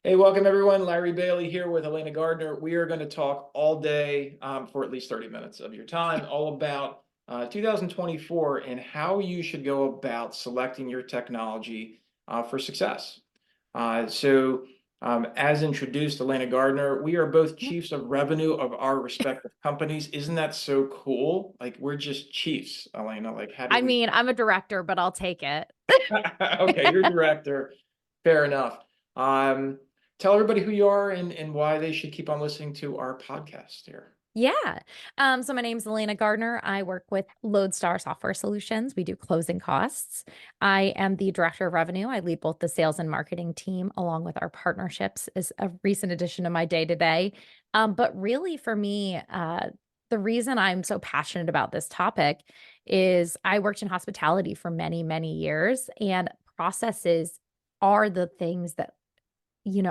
Hey, welcome everyone. Larry Bailey here with Alayna Gardner. We are going to talk all day for at least 30 minutes of your time, all about 2024 and how you should go about selecting your technology for success. As introduced, Alayna Gardner, we are both Yep. chiefs of revenue of our respective companies. Isn't that so cool? Like we're just chiefs, Alayna. Like how do I we? mean, I'm a director, but I'll take it. Okay, you're director. Fair enough. Um, Tell everybody who you are and why they should keep on listening to our podcast here. Yeah. So my name's Alayna Gardner. I work with LodeStar Software Solutions. We do closing costs. I am the director of revenue. I lead both the sales and marketing team along with our partnerships as a recent addition to my day to day. But really for me, the reason I'm so passionate about this topic is I worked in hospitality for many, many years, and processes are the things that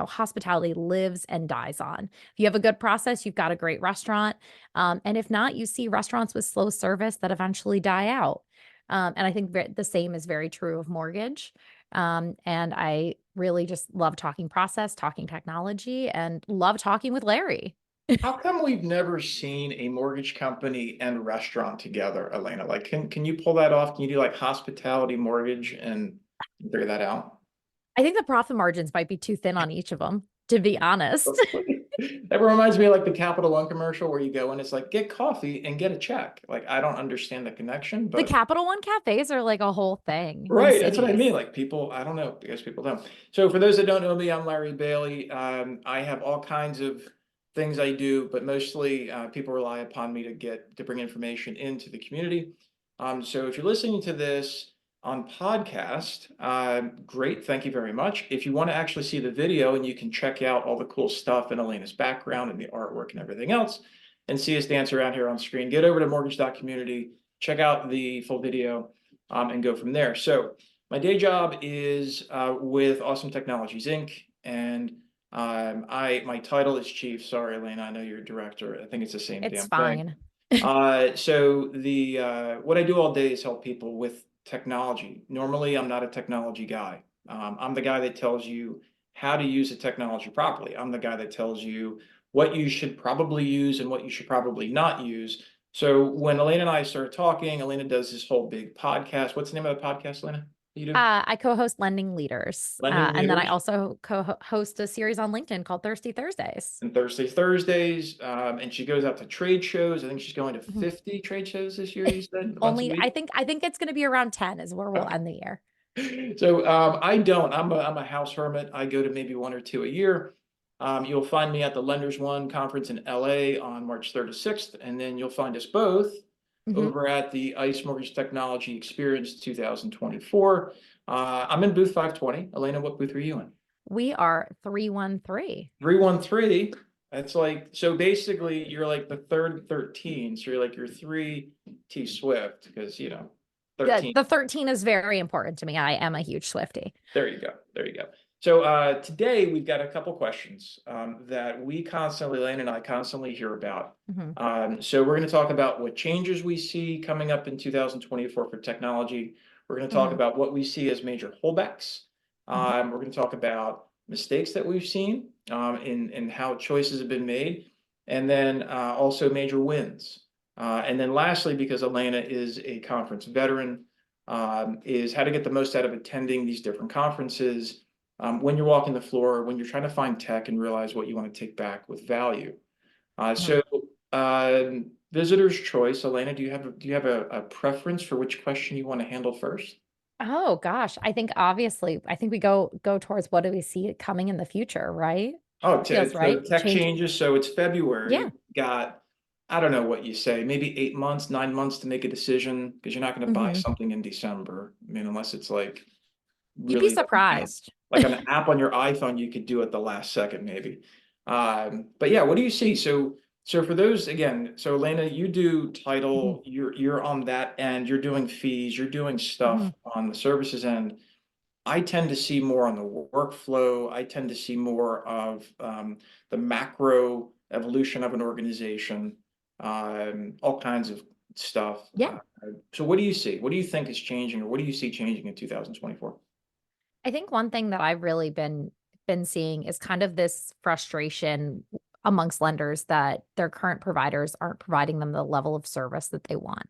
hospitality lives and dies on. If you have a good process, you've got a great restaurant. And if not, you see restaurants with slow service that eventually die out. And I think the same is very true of mortgage. And I really just love talking process, talking technology, and love talking with Larry. How come we've never seen a mortgage company and restaurant together, Elena? Like, can you pull that off? Can you do like hospitality mortgage and figure that out? I think the profit margins might be too thin on each of them, to be honest. That reminds me of like the Capital One commercial where you go and it's like get coffee and get a check. Like I don't understand the connection, The but Capital One cafes are like a whole thing in right, that's what I mean. cities. Like people, I don't know, because people don't. So for those that don't know me, I'm Larry Bailey. I have all kinds of things I do, but mostly people rely upon me to bring information into the community. So if you're listening to this on podcast, great, thank you very much. If you want to actually see the video and you can check out all the cool stuff in Elena's background and the artwork and everything else, and see us dance around here on screen, get over to mortgage.community, check out the full video and go from there. So my day job is with Awesome Technologies Inc. And I my title is chief. Sorry, Elena, I know you're director. I think it's the same It's damn thing. fine. So the what I do all day is help people with technology. Normally, I'm not a technology guy. I'm the guy that tells you how to use the technology properly. I'm the guy that tells you what you should probably use and what you should probably not use. So when Elena and I started talking, Elena does this whole big podcast. What's the name of the podcast, Elena? You do I co-host Lending Leaders, Lending and then I Leaders also co-host a series on LinkedIn called Thirsty Thursdays. and Thursdays, and she goes out to trade shows. I think she's going to Mhm. 50 trade shows this year. You said once a Only, week. I think it's going to be around 10 is where we'll end the year. So I don't. I'm a house hermit. I go to maybe one or two a year. You'll find me at the Lenders One conference in LA on March 3rd to 6th, and then you'll find us both Mhm. over at the ICE Mortgage Technology Experience 2024. I'm in booth 520. Elena, what booth are you in? We are 313. 313. That's like so basically you're like the third 13. So you're like your three T Swift because 13. The 13 is very important to me. I am a huge Swiftie. There you go. There you go. So today we've got a couple questions that we constantly, Lane and I constantly hear about. Mhm. So we're going to talk about what changes we see coming up in 2024 for technology. We're going to talk Mhm. about what we see as major holdbacks. Mhm. We're going to talk about mistakes that we've seen in how choices have been made, and then also major wins. And then lastly, because Elena is a conference veteran, is how to get the most out of attending these different conferences when you're walking the floor, when you're trying to find tech and realize what you want to take back with value. Uh, Mhm. so, uh, visitor's choice, Elena, do you have a preference for which question you want to handle first? Oh gosh, I think obviously, I think we go towards what do we see coming in the future, right? Oh, Feels so right. tech Change. changes. So it's February. Yeah. We've got, I don't know what you say, maybe 8 months, 9 months to make a decision because you're not going to buy Hmm. something in December. I mean, unless it's like You'd be really surprised. like an app on your iPhone, you could do it the last second maybe. But yeah, what do you see? So for those again, so Elena, you do Mhm. title, you're on that end, you're doing fees, you're doing Mhm. stuff on the services end. I tend to see more on the workflow. I tend to see more of the macro evolution of an organization, all kinds of stuff. Yeah. So what do you see? What do you think is changing, or what do you see changing in 2024? I think one thing that I've really been been seeing is kind of this frustration amongst lenders that their current providers aren't providing them the level of service that they want.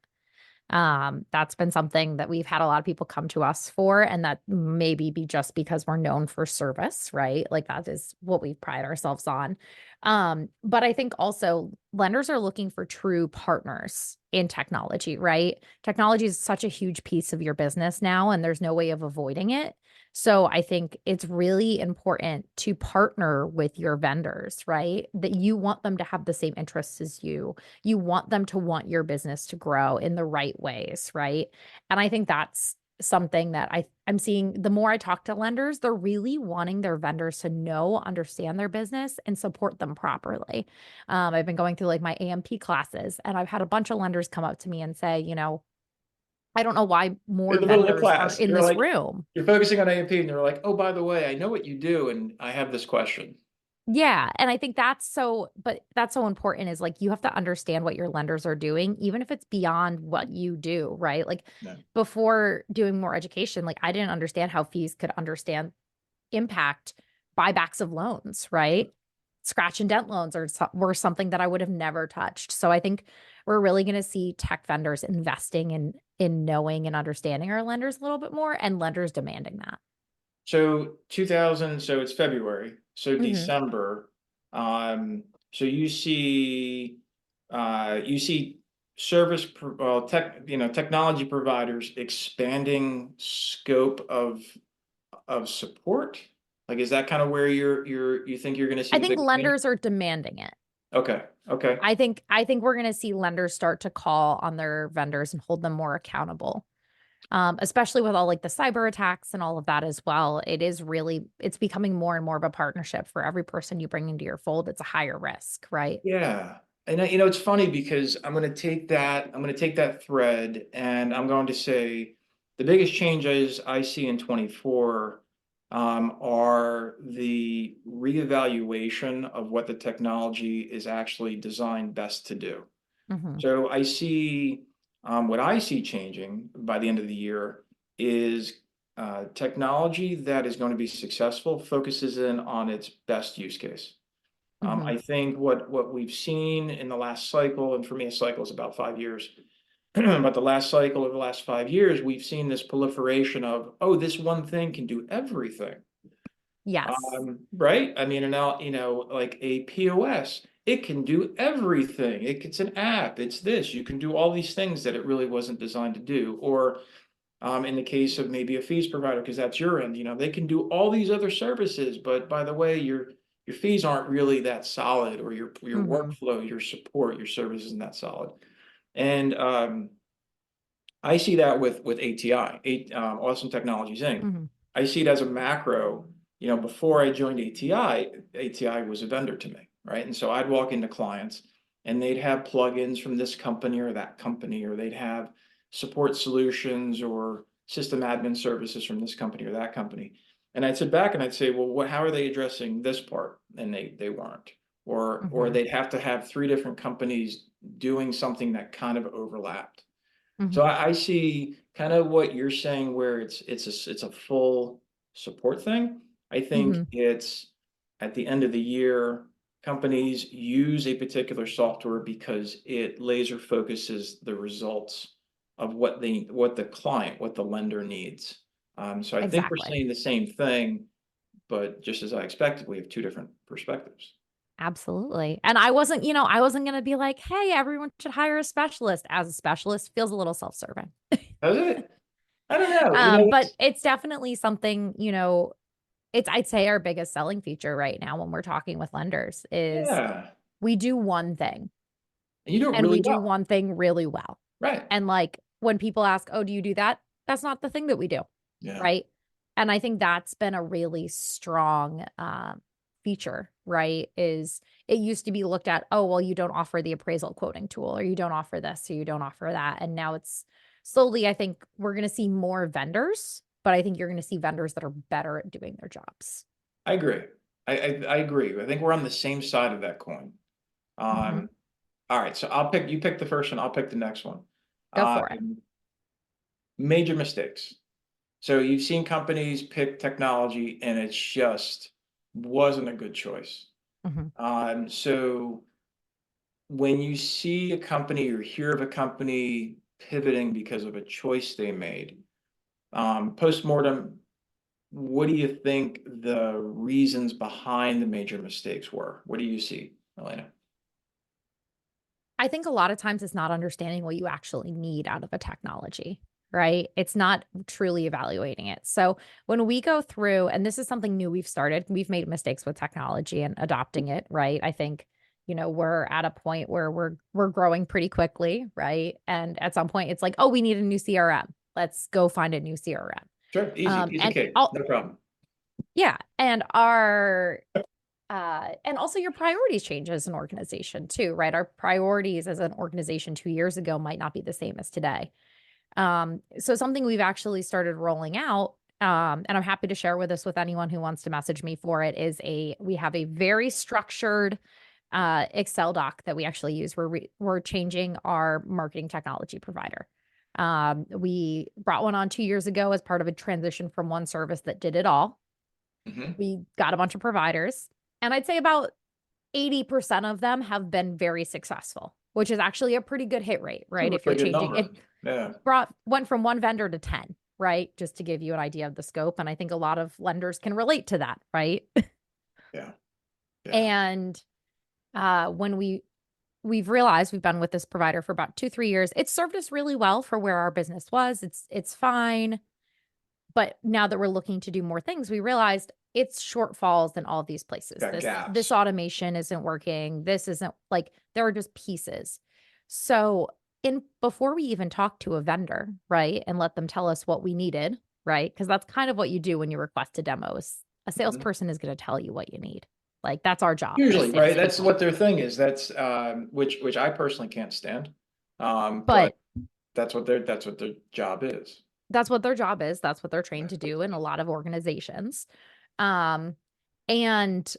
That's been something that we've had a lot of people come to us for, and that maybe be just because we're known for service, right? Like that is what we pride ourselves on. But I think also lenders are looking for true partners in technology, right? Technology is such a huge piece of your business now, and there's no way of avoiding it. So I think it's really important to partner with your vendors, right? That you want them to have the same interests as you. You want them to want your business to grow in the right ways, right? And I think that's something that I'm seeing the more I talk to lenders, they're really wanting their vendors to know, understand their business and support them properly. I've been going through like my AMP classes, and I've had a bunch of lenders come up to me and say, I don't know why In more the middle of the vendors are class, in you're this like, room. you're focusing on AMP and they're like, oh, by the way, I know what you do and I have this question. Yeah, and I think that's so important is like you have to understand what your lenders are doing, even if it's beyond what you do, right? Like Yeah. before doing more education, like I didn't understand how fees could impact buybacks of loans, right? Scratch and dent loans were something that I would have never touched. So I think we're really going to see tech vendors investing in knowing and understanding our lenders a little bit more, and lenders demanding that. So 2000, so it's February, so Hmm. December. So you see technology providers expanding scope of support. Like, is that kind of where you think you're going to see I the think biggest change? lenders are demanding it. Okay, okay. I think we're going to see lenders start to call on their vendors and hold them more accountable. Especially with all like the cyber attacks and all of that as well. It's becoming more and more of a partnership for every person you bring into your fold. It's a higher risk, right? Yeah. And it's funny because I'm going to take that thread and I'm going to say the biggest changes I see in 24 are the reevaluation of what the technology is actually designed best to do. Hmm. So what I see changing by the end of the year is technology that is going to be successful focuses in on its best use case. Hmm. I think what we've seen in the last cycle, and for me, a cycle is about 5 years, but the last cycle of the last 5 years, we've seen this proliferation of, oh, this one thing can do everything. Yes. Right? I mean, and now, like a POS, it can do everything. It's an app, it's this, you can do all these things that it really wasn't designed to do. Or in the case of maybe a fees provider, because that's your end, they can do all these other services, but by the way, your fees aren't really that solid, or your Hmm. workflow, your support, your service isn't that solid. And I see that with ATI, Awesome Technologies Inc. Hmm. I see it as a macro. Before I joined ATI, ATI was a vendor to me, right? And so I'd walk into clients and they'd have plugins from this company or that company, or they'd have support solutions or system admin services from this company or that company. And I'd sit back and I'd say, well, how are they addressing this part? And they weren't. Or Hmm. they'd have to have three different companies doing something that kind of overlapped. So Hmm. I see kind of what you're saying, where it's a full support thing. I think Hmm. it's at the end of the year, companies use a particular software because it laser focuses the results of what the lender needs. So I think we're Exactly. saying the same thing, but just as I expected, we have two different perspectives. Absolutely. And I wasn't going to be like, hey, everyone should hire a specialist. As a specialist feels a little self-serving. That's it. I don't know. But it's definitely something, I'd say our biggest selling feature right now when we're talking with lenders is Yeah, we do one thing and you do it and really we do well, one thing really well. right? And like when people ask, oh, do you do that? That's not the thing that we do. Yeah, Right. And I think that's been a really strong feature, right? Is it used to be looked at, oh, well, you don't offer the appraisal quoting tool, or you don't offer this, or you don't offer that. And now it's slowly, I think we're going to see more vendors, but I think you're going to see vendors that are better at doing their jobs. I agree. I agree. I think we're on the same side of that coin. Hmm. Um, all right, so you pick the first one, I'll pick the next one. Go for it. Major mistakes. So you've seen companies pick technology and it's just wasn't a good choice. Mhm. So when you see a company or hear of a company pivoting because of a choice they made, postmortem, what do you think the reasons behind the major mistakes were? What do you see, Elena? I think a lot of times it's not understanding what you actually need out of a technology, right? It's not truly evaluating it. So when we go through, and this is something new we've started, we've made mistakes with technology and adopting it, right? I think, we're at a point where we're growing pretty quickly, right? And at some point it's like, oh, we need a new CRM. Let's go find a new CRM. Sure, easy, piece of And cake, all no problem. yeah, and also your priorities change as an organization too, right? Our priorities as an organization 2 years ago might not be the same as today. So something we've actually started rolling out, and I'm happy to share with this with anyone who wants to message me for it, we have a very structured Excel doc that we actually use. We're changing our marketing technology provider. We brought one on 2 years ago as part of a transition from one service that did it all. Mhm. We got a bunch of providers, and I'd say about 80% of them have been very successful, which is actually a pretty good hit rate, It's a right? If you're really good changing number. it Yeah, went from one vendor to 10, right? Just to give you an idea of the scope. And I think a lot of lenders can relate to that, right? yeah, yeah. And when we've realized we've been with this provider for about 2, 3 years, it's served us really well for where our business was. It's fine. But now that we're looking to do more things, we realized it's shortfalls in all of these places. Got This gaps. automation isn't working. This isn't like there are just pieces. So in before we even talk to a vendor, right, and let them tell us what we needed, right? Because that's kind of what you do when you request a demo is a Mhm. salesperson is going to tell you what you need. Like that's our job as Usually, right? That's salespeople. what their thing is. That's which I personally can't stand. But But that's what their job is. that's what their job is. That's what they're trained to do in a lot of organizations. Um, and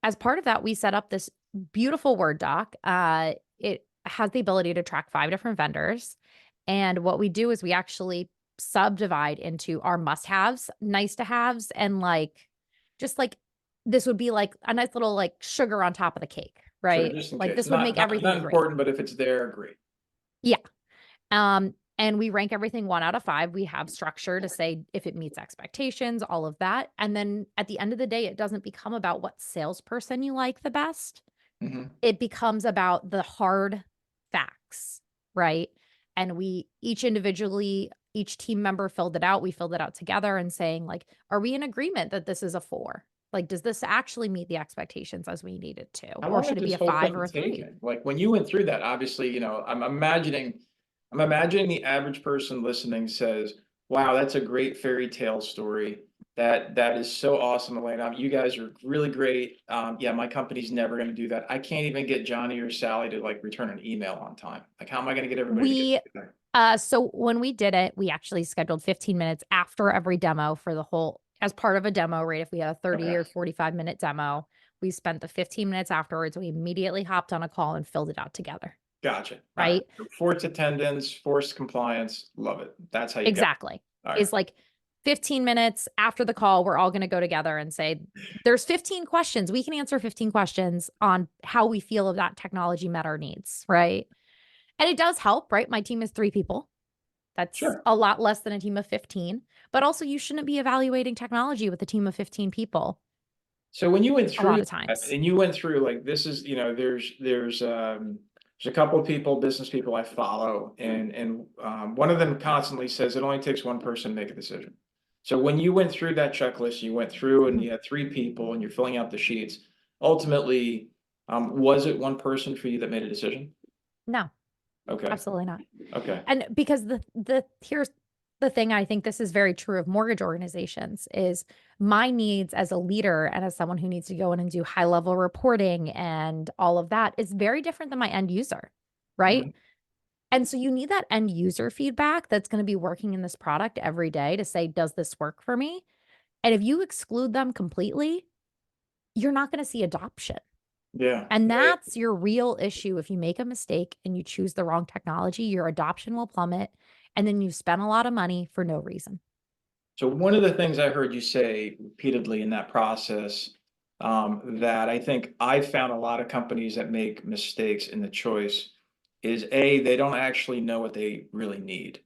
as part of that, we set up this beautiful Word doc. It has the ability to track 5 different vendors. And what we do is we actually subdivide into our must haves, nice to haves, and just like this would be like a nice little like sugar on top of the cake, Sure, right? just in Like case. this would Not make not everything not great. important, but if it's there, great. Yeah. And we rank everything 1 out of 5. We have structure to say if it meets expectations, all of that. And then at the end of the day, it doesn't become about what salesperson you like the best. Mhm. It becomes about the hard facts, right? And we each individually, each team member filled it out. We filled it out together and saying, like, are we in agreement that this is a 4? Like, does this actually meet the expectations as we need it to? How Or long should has it be this a whole 5 thing or a 3? taken? Like when you went through that, obviously, I'm imagining the average person listening says, "Wow, that's a great fairy tale story. That is so awesome, Elena. You guys are really great. Yeah, my company's never going to do that. I can't even get Johnny or Sally to like return an email on time. Like, how am I going to get everybody to get We together?" so when we did it, we actually scheduled 15 minutes after every demo for the whole as part of a demo, right? If we had a 30 Okay, or 45-minute demo, we spent the 15 minutes afterwards. We immediately hopped on a call and filled it out together, gotcha. All right. right? So forced attendance, forced compliance. Love it. That's how you got. Exactly. All right. It's like 15 minutes after the call, we're all going to go together and say, there's 15 questions. We can answer 15 questions on how we feel of that technology met our needs, right? And it does help, right? My team is 3 people. That's Sure. a lot less than a team of 15. But also, you shouldn't be evaluating technology with a team of 15 people So when you went a lot through of that, times. and you went through like this is, there's a couple of people, business people I follow, and one of them constantly says it only takes one person to make a decision. So when you went through that checklist, you went through and Mhm. you had 3 people and you're filling out the sheets. Ultimately, was it one person for you that made a decision? No, Okay, absolutely not. okay. And because the here's the thing, I think this is very true of mortgage organizations is my needs as a leader and as someone who needs to go in and do high level reporting and all of that is very different than my end user, right? Mhm. And so you need that end user feedback that's going to be working in this product every day to say, does this work for me? And if you exclude them completely, you're not going to see adoption. Yeah. And that's your real issue. If you make a mistake and you choose the wrong technology, your adoption will plummet. And then you've spent a lot of money for no reason. So one of the things I heard you say repeatedly in that process, that I think I've found a lot of companies that make mistakes in the choice is A, they don't actually know what they really need,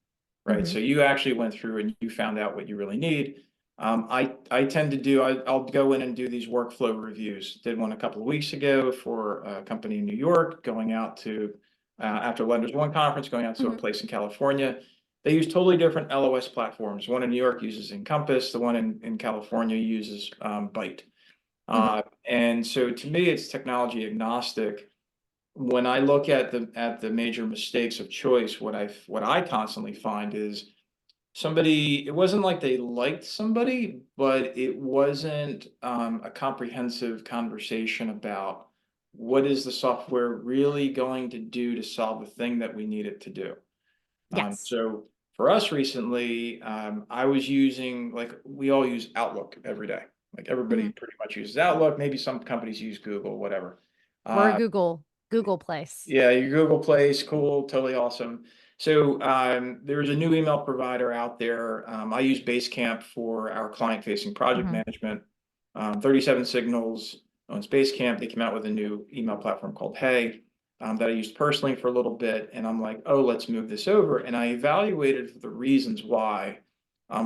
right? Mhm. So you actually went through and you found out what you really need. I tend to do, I'll go in and do these workflow reviews. Did one a couple of weeks ago for a company in New York, going out to, after Lenders One conference, going out to a Mhm. place in California. They use totally different LOS platforms. One in New York uses Encompass, the one in California uses Byte. Mhm. And so to me, it's technology agnostic. When I look at the major mistakes of choice, what I constantly find is somebody, it wasn't like they liked somebody, but it wasn't a comprehensive conversation about what is the software really going to do to solve the thing that we need it to do. Yes. So for us recently, I was using, like, we all use Outlook every day. Like everybody Mhm. pretty much uses Outlook. Maybe some companies use Google, whatever. We're a Uh, Google place. yeah, your Google Place, cool, totally awesome. So there's a new email provider out there. I use Basecamp for our client-facing project Mhm. management. 37 Signals owns Basecamp. They came out with a new email platform called Hey, that I used personally for a little bit. And I'm like, oh, let's move this over. And I evaluated the reasons why,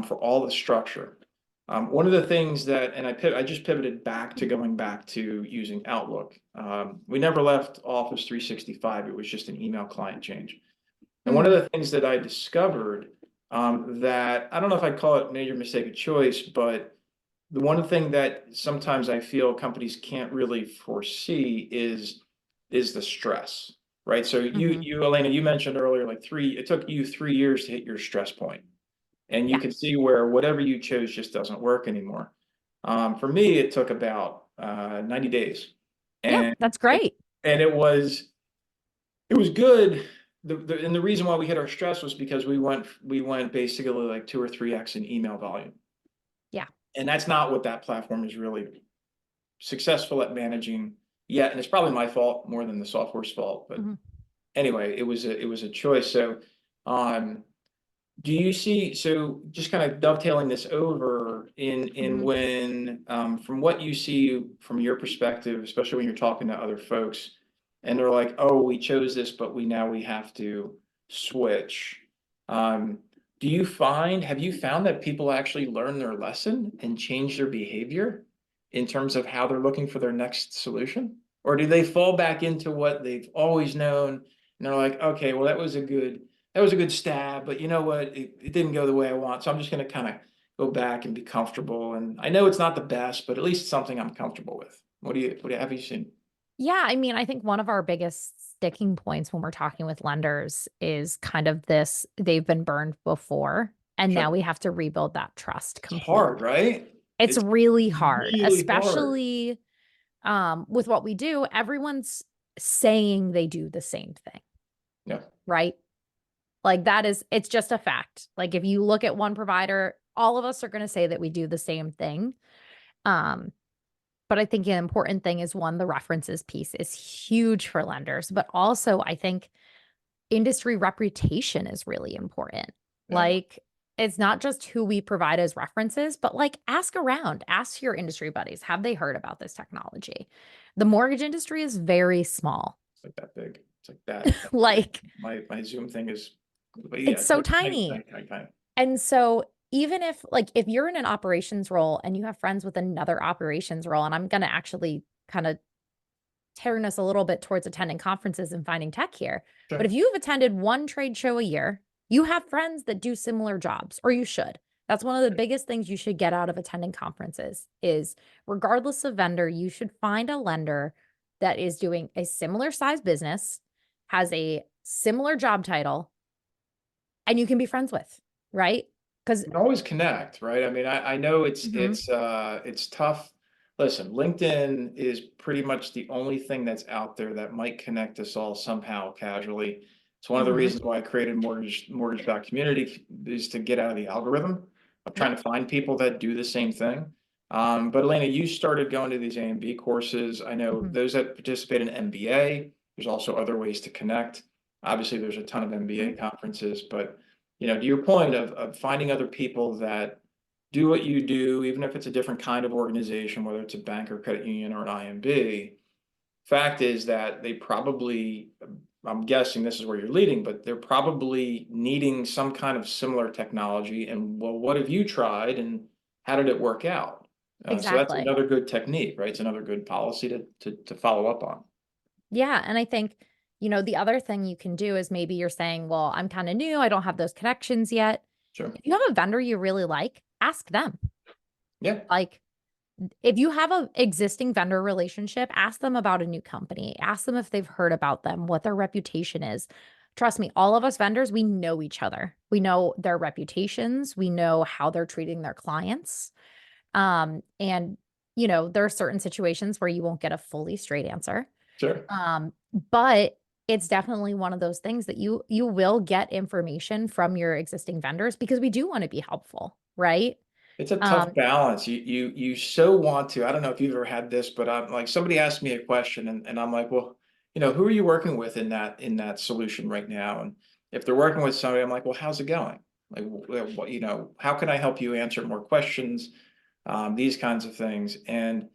for all the structure. One of the things that, and I just pivoted back to going back to using Outlook. We never left Office 365. It was just an email client change. And one of Mhm. the things that I discovered, that I don't know if I'd call it major mistake of choice, but the one thing that sometimes I feel companies can't really foresee is the stress, right? So Mhm. Alayna, you mentioned earlier, like it took you 3 years to hit your stress point. And you Yeah. can see where whatever you chose just doesn't work anymore. For me, it took about 90 days. Yeah, And that's it, great. and it was good. And the reason why we hit our stress was because we went basically like 2 or 3x in email volume. Yeah. And that's not what that platform is really successful at managing yet. And it's probably my fault more than the software's fault. But Mhm. anyway, it was a choice. So um do you see, so just kind of dovetailing this over in Mhm. when, from what you see from your perspective, especially when you're talking to other folks, and they're like, oh, we chose this, but we have to switch. Um, have you found that people actually learn their lesson and change their behavior in terms of how they're looking for their next solution? Or do they fall back into what they've always known and they're like, okay, well, that was a good stab, but you know what? It didn't go the way I want. So I'm just going to kind of go back and be comfortable. And I know it's not the best, but at least it's something I'm comfortable with. Have you seen? Yeah, I mean, I think one of our biggest sticking points when we're talking with lenders is kind of this, they've been burned before, and now Sure. we have to rebuild that trust It's hard, completely. right? It's It's really hard, really hard. especially with what we do. Everyone's saying they do the same thing, Yeah. right? Like that is, it's just a fact. Like if you look at one provider, all of us are going to say that we do the same thing. Um, but I think an important thing is one, the references piece is huge for lenders, but also I think industry reputation is really important. Yeah. Like it's not just who we provide as references, but like ask around, ask your industry buddies, have they heard about this technology? The mortgage industry is very small. It's like that big. It's like that. Like My Zoom thing is, but yeah, it's it's so like tiny, tiny. tiny, tiny, tiny. And so even if like if you're in an operations role and you have friends with another operations role, and I'm going to actually kind of tearing us a little bit towards attending conferences and finding tech here. But Sure. if you've attended one trade show a year, you have friends that do similar jobs, or you should. That's one of the biggest things you should get out of attending conferences is regardless of vendor, you should find a lender that is doing a similar size business, has a similar job title, and you can be friends with, right? Because You can always connect, right? I mean, I know it's tough. Listen, LinkedIn is pretty much the only thing that's out there that might connect us all somehow casually. It's one of the reasons why I created mortgage community is to get out of the algorithm of yep. trying to find people that do the same thing. But Elena, you started going to these A and B courses. I know Mhm. those that participate in MBA. There's also other ways to connect. Obviously, there's a ton of Mhm. MBA conferences, but to your point of finding other people that do what you do, even if it's a different kind of organization, whether it's a bank or credit union or an IMB. Fact is that they probably, I'm guessing this is where you're leading, but they're probably needing some kind of similar technology. And well, what have you tried and how did it work out? So that's Exactly. another good technique, right? It's another good policy to follow up on. Yeah. And I think, the other thing you can do is maybe you're saying, well, I'm kind of new. I don't have those connections yet. Sure. If you have a vendor you really like, ask them. Yeah. Like, if you have a existing vendor relationship, ask them about a new company. Ask them if they've heard about them, what their reputation is. Trust me, all of us vendors, we know each other. We know their reputations. We know how they're treating their clients. And there are certain situations where you won't get a fully straight answer. Sure. But it's definitely one of those things that you will get information from your existing vendors because we do want to be helpful, right? It's a tough Um, balance. You so want to. I don't know if you've ever had this, but I'm like somebody asked me a question and I'm like, well, who are you working with in that solution right now? And if they're working with somebody, I'm like, well, how's it going? Like, what, how can I help you answer more questions? These kinds of things. And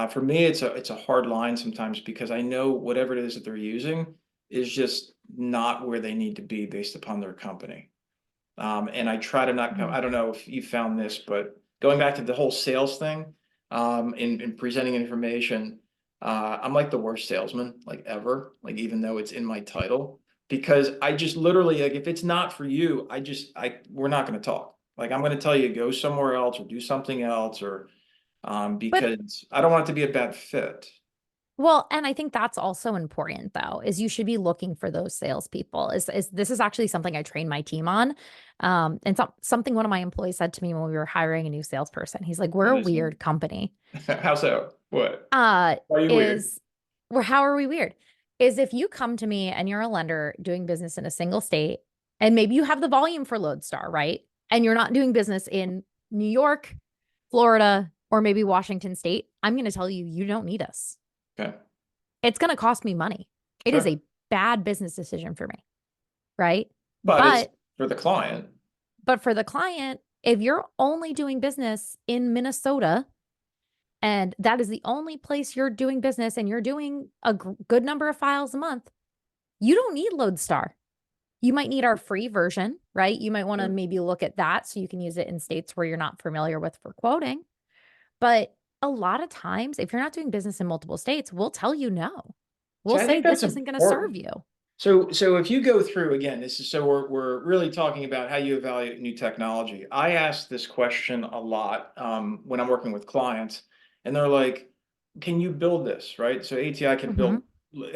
for me, it's a hard line sometimes because I know whatever it is that they're using is just not where they need to be based upon their company. And I try to not come, Mhm. I don't know if you found this, but going back to the whole sales thing, in presenting information, I'm like the worst salesman, like ever, like even though it's in my title, because I just literally, like, if it's not for you, we're not going to talk. Like, I'm going to tell you, go somewhere else or do something else, or, But because I don't want it to be a bad fit. Well, and I think that's also important though, is you should be looking for those salespeople. Is this is actually something I train my team on. And something one of my employees said to me when we were hiring a new salesperson. He's like, we're What a is it? weird company. How so? What? Uh, Why are you weird? is how are we weird? Is if you come to me and you're a lender doing business in a single state, and maybe you have the volume for LodeStar, right? And you're not doing business in New York, Florida, or maybe Washington State, I'm going to tell you, you don't need us. Okay, It's going to cost me money. It is sure. a bad business decision for me, right? But it's But for the client. for the client, if you're only doing business in Minnesota and that is the only place you're doing business and you're doing a good number of files a month, you don't need LodeStar. You might need our free version, right? You might want to Sure. maybe look at that so you can use it in states where you're not familiar with for quoting. But a lot of times, if you're not doing business in multiple states, we'll tell you no. See, We'll I say think this that's isn't going to serve important. you. So if you go through again, this is so we're really talking about how you evaluate new technology. I ask this question a lot when I'm working with clients, and they're like, "Can you build this?" Right? So ATI can Hmm. build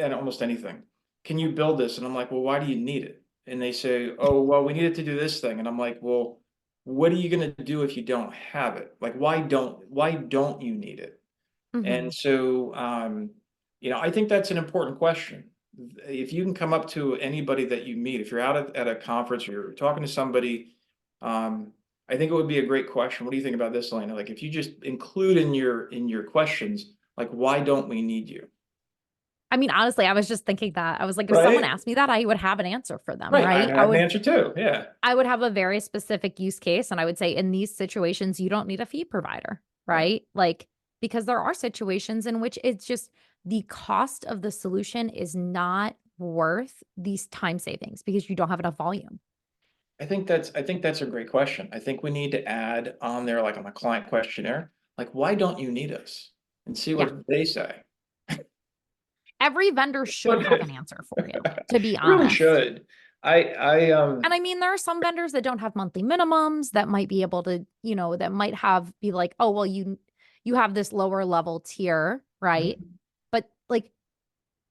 and almost anything. Can you build this? And I'm like, "Well, why do you need it?" And they say, "Oh, well, we need it to do this thing." And I'm like, "Well, what are you going to do if you don't have it? Like, why don't you need it?" And Hmm. so, I think that's an important question. If you can come up to anybody that you meet, if you're out at a conference or you're talking to somebody, I think it would be a great question. What do you think about this, Elena? Like, if you just include in your questions, like, why don't we need you? I mean, honestly, I was just thinking that. I was like, if someone Right? asked me that, I would have an answer for them, Right. I right? have an answer too. Yeah. I would have a very specific use case. And I would say in these situations, you don't need a fee provider, Yeah. right? Like, because there are situations in which it's just the cost of the solution is not worth these time savings because you don't have enough volume. I think that's a great question. I think we need to add on there, like on the client questionnaire, like, why don't you need us? And see Yeah. what they say. Every vendor should have an answer for you, to be Really honest. should. I And I mean, there are some vendors that don't have monthly minimums that might be able to, that might have be like, oh, well, you have this lower level tier, right? Mhm. But like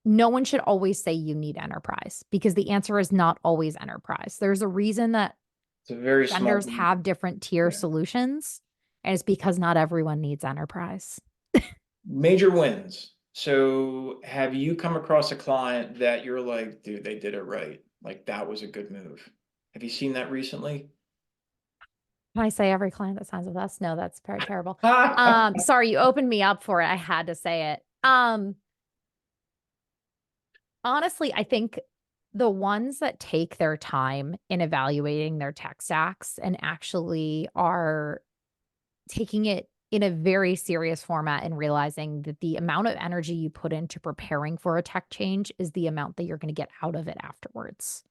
no one should always say you need enterprise because the answer is not always enterprise. There's a reason that It's a very small vendors group. have different tier Yeah. solutions, and it's because not everyone needs enterprise. Major wins. So have you come across a client that you're like, dude, they did it right. Like that was a good move. Have you seen that recently? Can I say every client that signs with us? No, that's very terrible. I Sorry, you opened me up for it. I had to say it. Honestly, I think the ones that take their time in evaluating their tech stacks and actually are taking it in a very serious format and realizing that the amount of energy you put into preparing for a tech change is the amount that you're going to get out of it afterwards.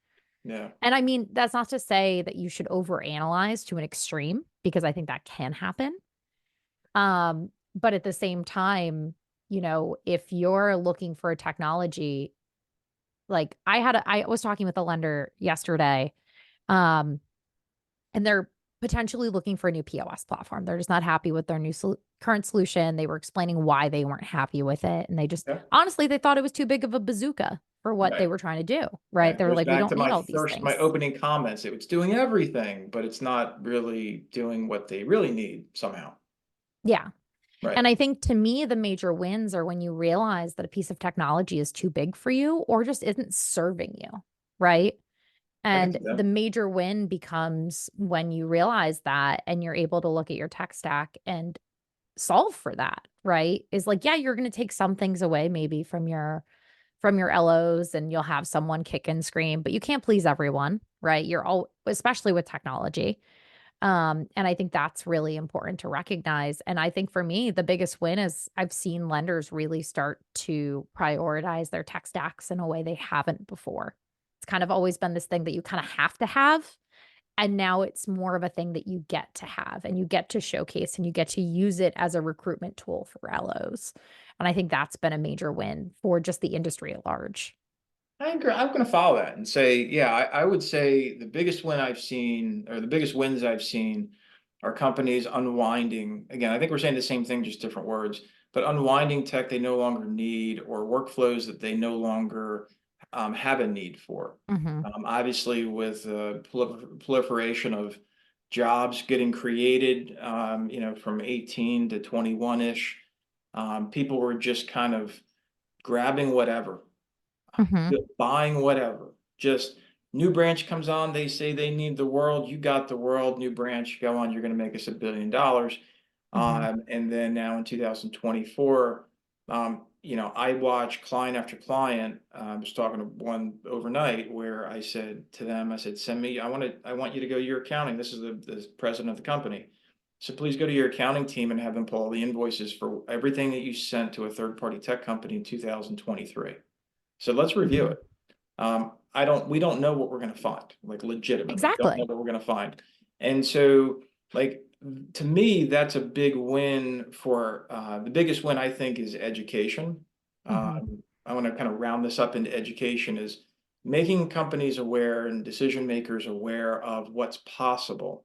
Yeah. And I mean, that's not to say that you should overanalyze to an extreme because I think that can happen. But at the same time, if you're looking for a technology, like I was talking with a lender yesterday, um, and they're potentially looking for a new POS platform. They're just not happy with their current solution. They were explaining why they weren't happy with it. And they just, Yeah. honestly, they thought it was too big of a bazooka for what they Right. were trying to do, Yeah. right? It They were goes like, we back don't to need all these my things. opening comments. It's doing everything, but it's not really doing what they really need somehow. Yeah. Right. And I think to me, the major wins are when you realize that a piece of technology is too big for you or just isn't serving you, right? I can And see that. the major win becomes when you realize that and you're able to look at your tech stack and solve for that, right? Is like, yeah, you're going to take some things away maybe from your LOs and you'll have someone kick and scream, but you can't please everyone, right? You're all especially with technology. And I think that's really important to recognize. And I think for me, the biggest win is I've seen lenders really start to prioritize their tech stacks in a way they haven't before. It's kind of always been this thing that you kind of have to have. And now it's more of a thing that you get to have and you get to showcase and you get to use it as a recruitment tool for LOs. And I think that's been a major win for just the industry at large. I agree. I'm going to follow that and say, yeah, I would say the biggest win I've seen, or the biggest wins I've seen, are companies unwinding. Again, I think we're saying the same thing, just different words, but unwinding tech they no longer need or workflows that they no longer have a need for. Hmm. Obviously, with proliferation of jobs getting created, from 18 to 21-ish, people were just kind of grabbing whatever, Hmm. buying whatever. Just new branch comes on, they say they need the world. You got the world. New branch, go on. You're going to make us $1 billion. Hmm. And then now in 2024, I watch client after client. I was talking to one overnight where I said to them, I said, send me. I want you to go to your accounting. This is the president of the company. So please go to your accounting team and have them pull all the invoices for everything that you sent to a third party tech company in 2023. So let's review Hmm. it. We don't know what we're going to find, like legitimately don't know Exactly. what we're going to find. And so, like, to me, that's a big win for, the biggest win I think is education. Hmm. I want to kind of round this up into education is making companies aware and decision makers aware of what's possible.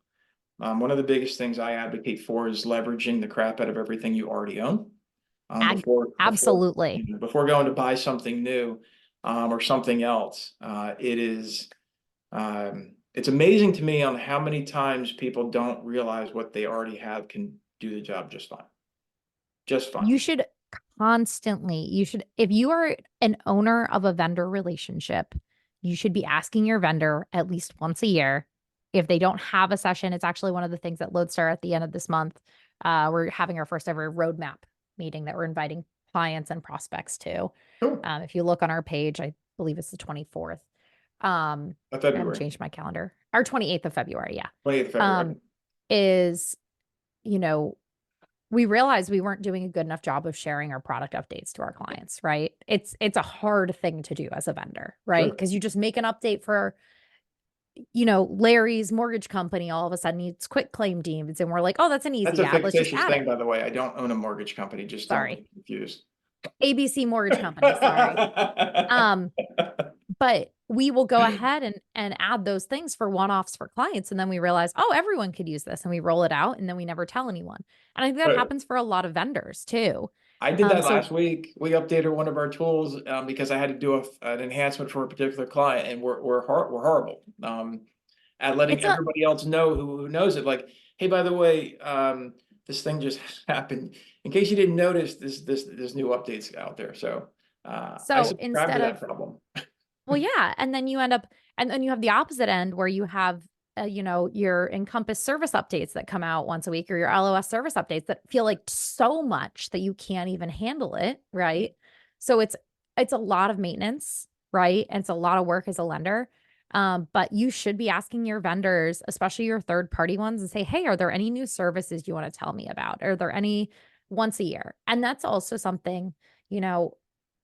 One of the biggest things I advocate for is leveraging the crap out of everything you already own, Absolutely. before going to buy something new, or something else. It's amazing to me on how many times people don't realize what they already have can do the job just fine, just fine. You should if you are an owner of a vendor relationship, you should be asking your vendor at least once a year. If they don't have a session, it's actually one of the things at LodeStar at the end of this month. We're having our first ever roadmap meeting that we're inviting clients and prospects to. Cool. If you look on our page, I believe it's the 24th. I haven't February, changed my calendar. Our 28th of February, yeah. 28th of February. Um, is, you know, we realized we weren't doing a good enough job of sharing our product updates to our clients, right? It's a hard thing to do as a vendor, right? Sure. Because you just make an update for, Larry's mortgage company, all of a sudden needs quick claim deeds, and we're like, oh, that's an That's easy a add. Let's just fictitious add it. thing, by the way. I don't own a mortgage company. Just don't Sorry. get confused. ABC Mortgage Company, sorry. Um, but we will go ahead and add those things for one-offs for clients. And then we realize, oh, everyone could use this. And we roll it out and then we never tell anyone. And I think that Right. happens for a lot of vendors too. I did that So last week. We updated one of our tools, because I had to do an enhancement for a particular client, and we're horrible, at letting it's a everybody else know who knows it. Like, hey, by the way, this thing just happened. In case you didn't notice, this new updates out there. So I so subscribe to instead that of problem. well, yeah, and then you end up and then you have the opposite end where you have your Encompass service updates that come out once a week or your LOS service updates that feel like so much that you can't even handle it, right? So it's a lot of maintenance, right? And it's a lot of work as a lender. But you should be asking your vendors, especially your third party ones, and say, hey, are there any new services you want to tell me about? Are there any once a year? And that's also something, you know,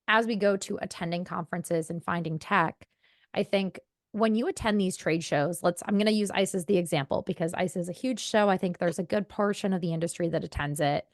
as we go to attending conferences and finding tech, I think when you attend these trade shows, I'm going to use ICE as the example because ICE is a huge show. I think there's a good portion of the industry that attends it.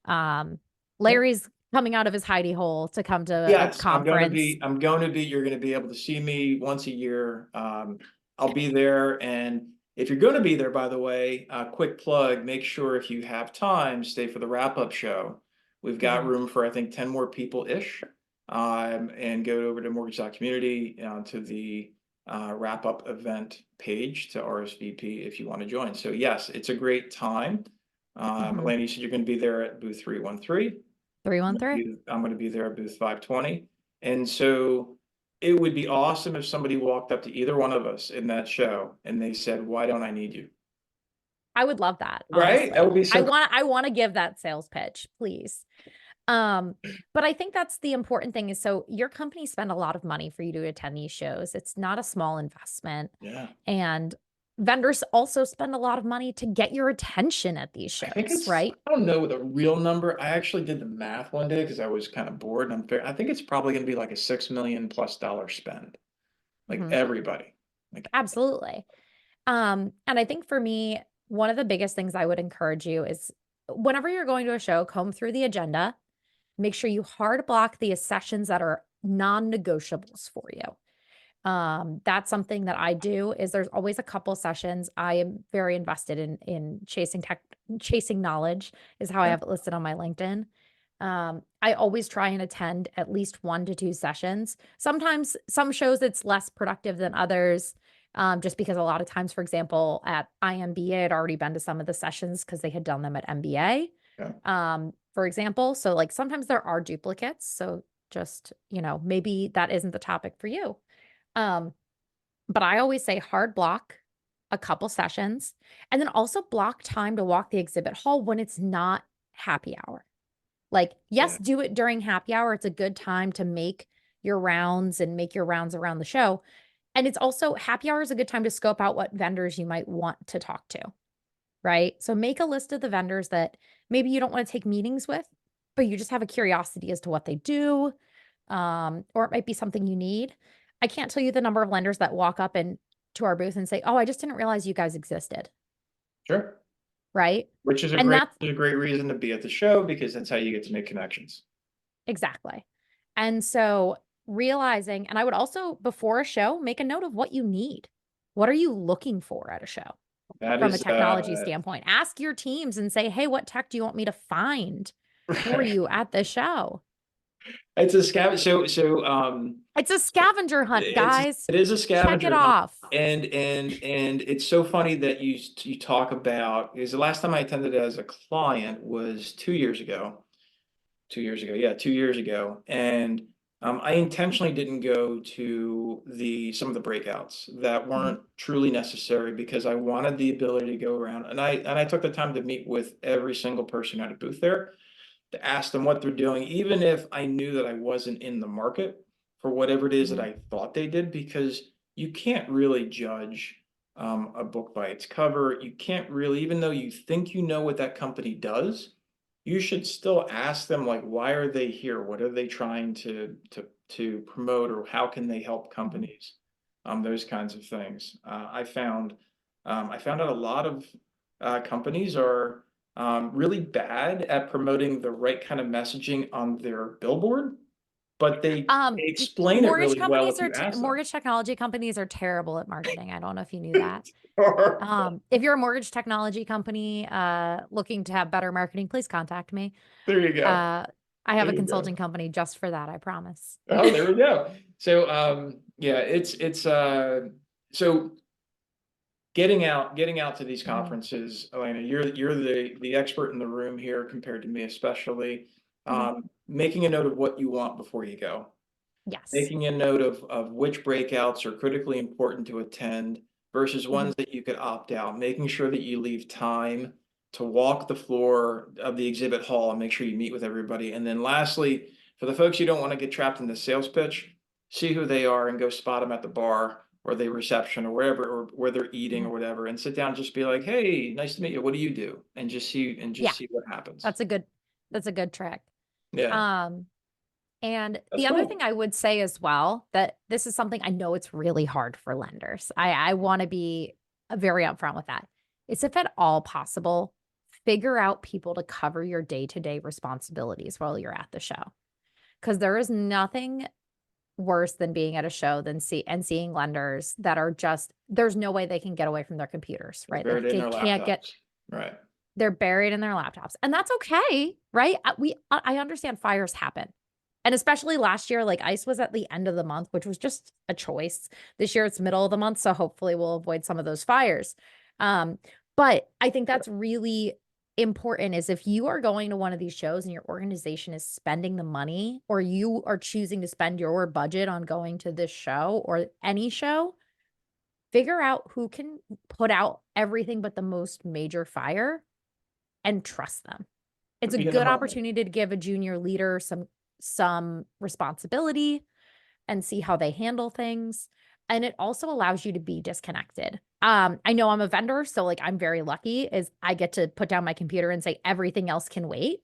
Um, Larry's coming out of his hidey hole to come to a Yes, conference. you're going to be able to see me once a year. I'll be there. And if you're going to be there, by the way, quick plug, make sure if you have time, stay for the wrap-up show. We've got Mhm. room for, I think, 10 more people-ish. And go over to Mortgage Community to the wrap-up event page to RSVP if you want to join. So yes, it's a great time. Mhm. Alayna, you said you're going to be there at booth 313. 313. I'm going to be there at booth 520. And so it would be awesome if somebody walked up to either one of us in that show and they said, "Why don't I need you?" I would love that, Right? That honestly. would be so cool. I want to give that sales pitch, please. Um, but I think that's the important thing is so your company spend a lot of money for you to attend these shows. It's not a small investment. Yeah. And vendors also spend a lot of money to get your attention at these shows, right? I don't know the real number. I actually did the math one day because I was kind of bored and I think it's probably going to be like a $6 million+ spend. Like Mhm. everybody. Like, Absolutely. And I think for me, one of the biggest things I would encourage you is whenever you're going to a show, comb through the agenda, make sure you hard block the sessions that are non-negotiables for you. That's something that I do is there's always a couple sessions. I am very invested in chasing knowledge is how I yeah, have it listed on my LinkedIn. I always try and attend at least 1 to 2 sessions. Sometimes some shows it's less productive than others. Just because a lot of times, for example, at IMBA, I'd already been to some of the sessions because they had done them at MBA. yeah. For example. So like sometimes there are duplicates. So just, maybe that isn't the topic for you. Um, but I always say hard block a couple sessions and then also block time to walk the exhibit hall when it's not happy hour. Like, yes, Yeah. do it during happy hour. It's a good time to make your rounds and make your rounds around the show. And it's also happy hour is a good time to scope out what vendors you might want to talk to, right? So make a list of the vendors that maybe you don't want to take meetings with, but you just have a curiosity as to what they do, or it might be something you need. I can't tell you the number of lenders that walk up and to our booth and say, "Oh, I just didn't realize you guys existed." Sure. Right? Which is And that's a great reason to be at the show because that's how you get to make connections. exactly. And so realizing, and I would also before a show make a note of what you need. What are you looking for at a show That from a is technology standpoint? Ask your teams and say, "Hey, what tech do you want me to find for right. you at the show?" It's a scavenge. It's a scavenger hunt, guys. it is a Check it scavenger hunt, off. and it's so funny that you talk about because the last time I attended as a client was 2 years ago. 2 years ago, yeah, 2 years ago, and I intentionally didn't go to the some of the breakouts that Mhm. weren't truly necessary because I wanted the ability to go around, and I took the time to meet with every single person at a booth there to ask them what they're doing, even if I knew that I wasn't in the market for whatever it is that Mhm. I thought they did, because you can't really judge a book by its cover. You can't really, even though you think you know what that company does, you should still ask them like, why are they here? What are they trying to promote, or how can they help Mhm. companies? Those kinds of things. I found out a lot of companies are really bad at promoting the right kind of messaging on their billboard, but they explain it really well if you ask them. Mortgage technology companies are terrible at marketing. I don't know if you knew that. If you're a mortgage technology company looking to have better marketing, please contact me. There you go. Uh, I have There a you go. consulting company just for that, I promise. Oh, there we go. So yeah, so getting out to these Mhm. conferences, Elena, you're the expert in the room here compared to me, especially. Mhm. Making a note of what you want before you go. Yes. Making a note of which breakouts are critically important to attend versus Mhm. ones that you could opt out, making sure that you leave time to walk the floor of the exhibit hall and make sure you meet with everybody. And then lastly, for the folks you don't want to get trapped in the sales pitch, see who they are and go spot them at the bar or the reception or wherever, or where they're eating Mhm. or whatever, and sit down and just be like, hey, nice to meet you. What do you do? And Yeah, just see what happens. that's a good that's a good trick. Yeah, Um, and that's the other thing cool. I would say as well, that this is something I know it's really hard for lenders. I want to be very upfront with that. It's if at all possible, figure out people to cover your day-to-day responsibilities while you're at the show. Because there is nothing worse than being at a show than seeing lenders that are just there's no way they can get away from their computers, They're right? buried in They their can't get laptops. Right. they're buried in their laptops. And that's okay, right? I understand fires happen. And especially last year, like ICE was at the end of the month, which was just a choice. This year it's middle of the month, so hopefully we'll avoid some of those fires. Um, but I think that's really important is if you are going to one of these shows and your organization is spending the money or you are choosing to spend your budget on going to this show or any show, figure out who can put out everything but the most major fire and trust them. It's a Be in the good moment. opportunity to give a junior leader some responsibility and see how they handle things. And it also allows you to be disconnected. I know I'm a vendor, so like I'm very lucky is I get to put down my computer and say everything else can wait.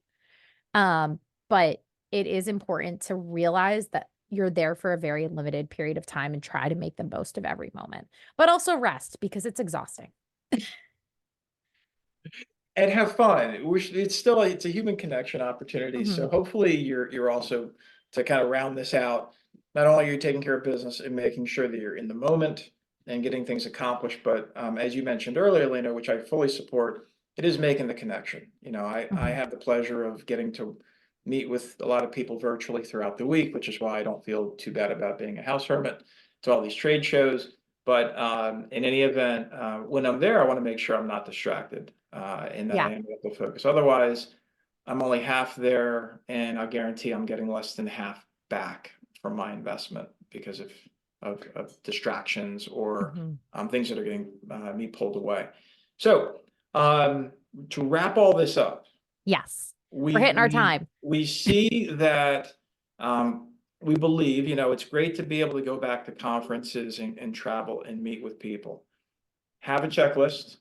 But it is important to realize that you're there for a very limited period of time and try to make the most of every moment, but also rest because it's exhausting. And have fun. It's still it's a human connection opportunity. So Mhm. hopefully you're also to kind of round this out. Not only are you taking care of business and making sure that you're in the moment and getting things accomplished, but as you mentioned earlier, Lena, which I fully support, it is making the connection. You know, I Mhm. have the pleasure of getting to meet with a lot of people virtually throughout the week, which is why I don't feel too bad about being a house hermit to all these trade shows. But in any event, when I'm there, I want to make sure I'm not distracted and that I Yeah. am able to focus. Otherwise, I'm only half there, and I guarantee I'm getting less than half back from my investment because of distractions or Mhm. things that are getting me pulled away. So to wrap all this up, Yes. We're we hitting our we time. we see that we believe, you know, it's great to be able to go back to conferences and travel and meet with people. Have a checklist.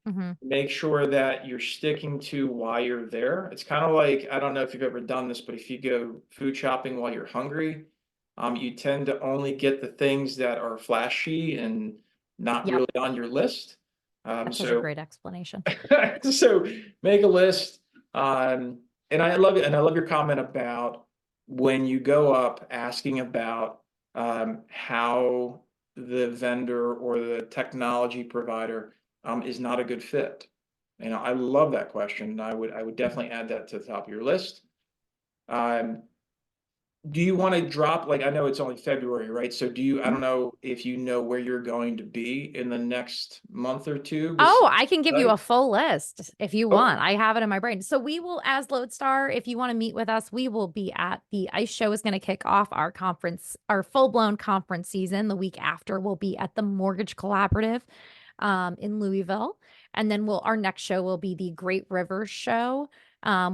Mhm. Make sure that you're sticking to why you're there. It's kind of like, I don't know if you've ever done this, but if you go food shopping while you're hungry, you tend to only get the things that are flashy and not Yep. really on your list. That's such a So great explanation. so make a list. Um, and I love it. And I love your comment about when you go up asking about how the vendor or the technology provider is not a good fit. You know, I love that question. And I would definitely add that to the top of your list. Um, do you want to drop, like, I know it's only February, right? So do you, I Mhm. don't know if you know where you're going to be in the next month or two Oh, besides I can give you site? a full list if you want. Oh, I have it in my brain. So we will, as LodeStar, if you want to meet with us, we will be at the ICE show is going to kick off our conference, our full-blown conference season. The week after, we'll be at the Mortgage Collaborative in Louisville. And then our next show will be the Great Rivers Show,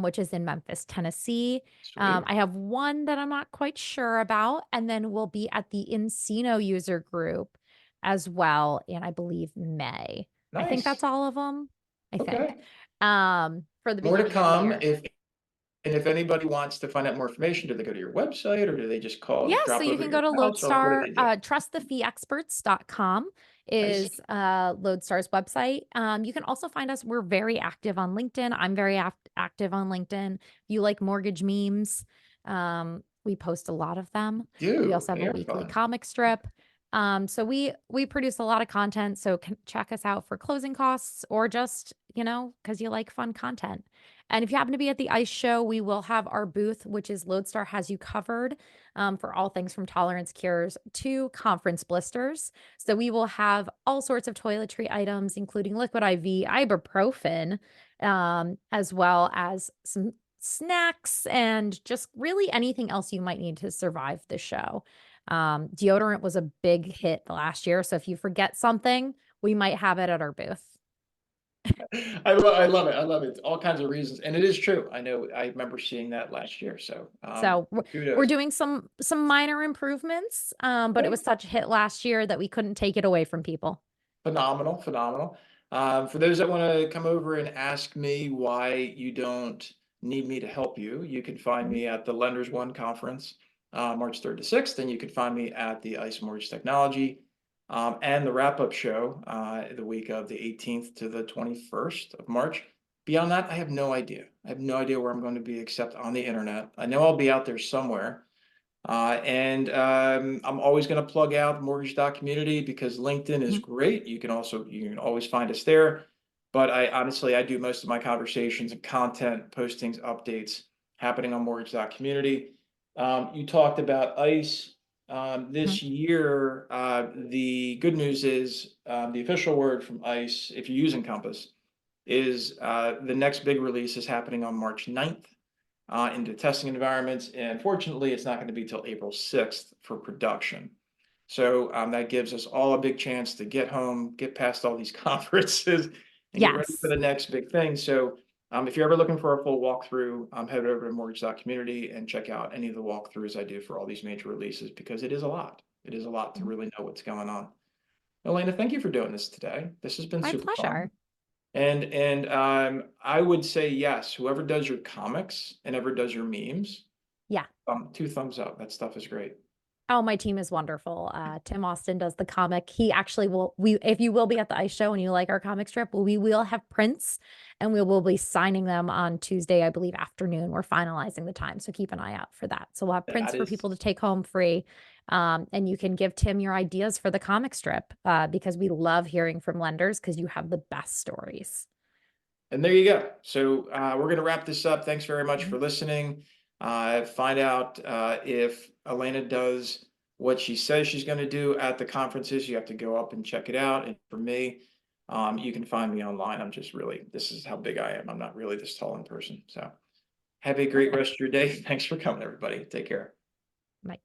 which is in Memphis, Tennessee. sweet. I have one that I'm not quite sure about. And then we'll be at the Encino user group as well in, I believe, May. I think Nice. that's all of them. I think. Okay. For the More to beginning of the come. year. If anybody wants to find out more information, do they go to your website or do they just Yeah, call, so drop you over can at go your to house, or what do LodeStar, they do? trustthefeeexperts.com Nice. is LodeStar's website. You can also find us. We're very active on LinkedIn. I'm very active on LinkedIn. If you like mortgage memes, we post a lot of them. We Do also have they a are weekly fun. comic strip. So we produce a lot of content. So check us out for closing costs or just, because you like fun content. And if you happen to be at the ICE show, we will have our booth, which is LodeStar Has You Covered, for all things from tolerance cures to conference blisters. So we will have all sorts of toiletry items, including liquid IV, ibuprofen, as well as some snacks and just really anything else you might need to survive the show. Deodorant was a big hit last year. So if you forget something, we might have it at our booth. I love it. I love it. All kinds of reasons. And it is true. I know I remember seeing that last year. So So we're kudos. doing some minor improvements, but it Yeah. was such a hit last year that we couldn't take it away from people. Phenomenal, phenomenal. For those that want to come over and ask me why you don't need me to help you, you can find Mhm. me at the Lenders One conference, March 3rd to 6th, and you can find me at the ICE Mortgage Technology and the wrap-up show the week of the 18th to the 21st of March. Beyond that, I have no idea. I have no idea where I'm going to be except on the internet. I know I'll be out there somewhere. I'm always going to plug out the mortgage doc community because LinkedIn is Mhm. great. You can always find us there. But I honestly, I do most of my conversations and content postings, updates happening on mortgage doc community. You talked about ICE. Mhm. This year, the good news is the official word from ICE, if you use Encompass, is the next big release is happening on March 9th into testing environments. And fortunately, it's not going to be till April 6th for production. So that gives us all a big chance to get home, get past all these conferences, and get ready for Yes. the next big thing. So if you're ever looking for a full walkthrough, head over to mortgage.community and check out any of the walkthroughs I do for all these major releases because it is a lot. It is a lot to Mhm. really know what's going on. Alayna, thank you for doing this today. This has been My super fun. pleasure. And I would say yes, whoever does your comics and ever does your memes, Yeah. two thumbs up. That stuff is great. Oh, my team is wonderful. Tim Austin does the comic. He actually will we if you will be at the ice show and you like our comic strip, we will have prints and we will be signing them on Tuesday, I believe, afternoon. We're finalizing the time, so keep an eye out for that. So we'll have prints That for is, people to take home free. And you can give Tim your ideas for the comic strip because we love hearing from lenders because you have the best stories. and there you go. So we're going to wrap this up. Thanks very much Mhm. for listening. Find out if Elena does what she says she's going to do at the conferences. You have to go up and check it out. And for me, you can find me online. I'm just really, this is how big I am. I'm not really this tall in person. So have a great Perfect. rest of your day. Thanks for coming, everybody. Take care. Bye.